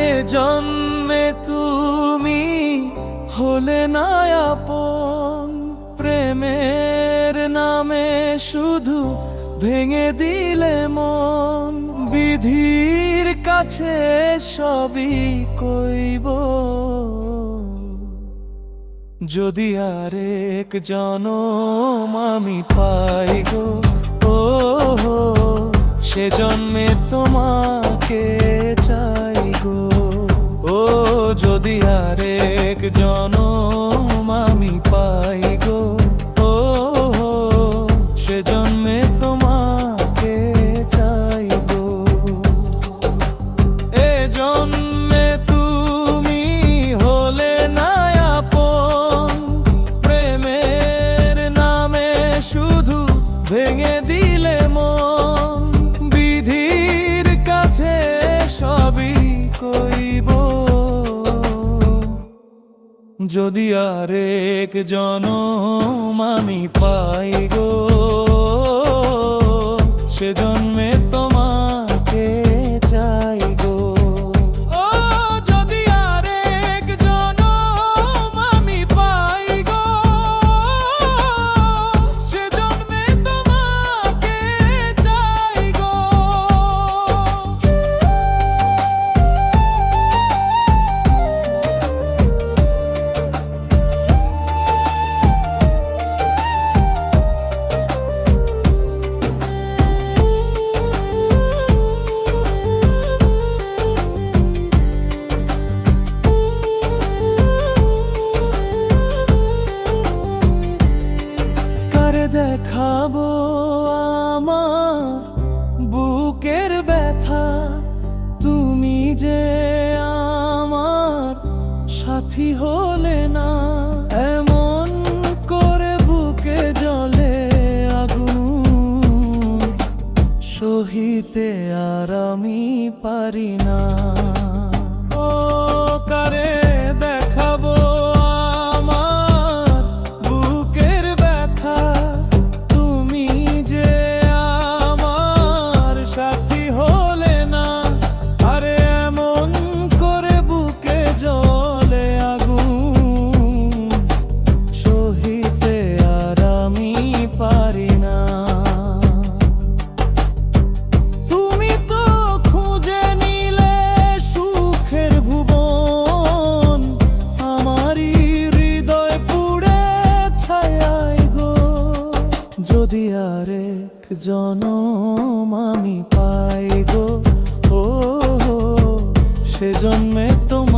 এ জন্মে তুমি হলে না আপন, প্রেমের নামে শুধু ভেঙে দিলে মন। বিধির কাছে সবই কইব, যদি আরেক জনম আমি পাই গো, ও সে জন্মে তোমাকে চাই গো। ও যদি আরেক জনম আমি পাই গো, ও সে জন্মে তোমাকে চাই গো। এ জন্মে তুমি হলে না আপন, প্রেমের নামে শুধু ভেঙে দিলে মন। বিধির কাছে সবই কইব, যদি আরেক জনম আমি পাই গো, সে জন্মে তোমাকে চাই গো। ও যদি আরেক জনম আমি পাই গো, সে জন্মে তোমাকে চাই গো। দেখাবো আমার বুকের ব্যথা, তুমি যে আমার সাথী হলে না। এমন করে বুকে জ্বলে আগুন, সহিতে আর আমি পারি না। ও কারে দেখাবো যদি আরেক জনম আমি পাই গো, ও সে জন্মে তোমার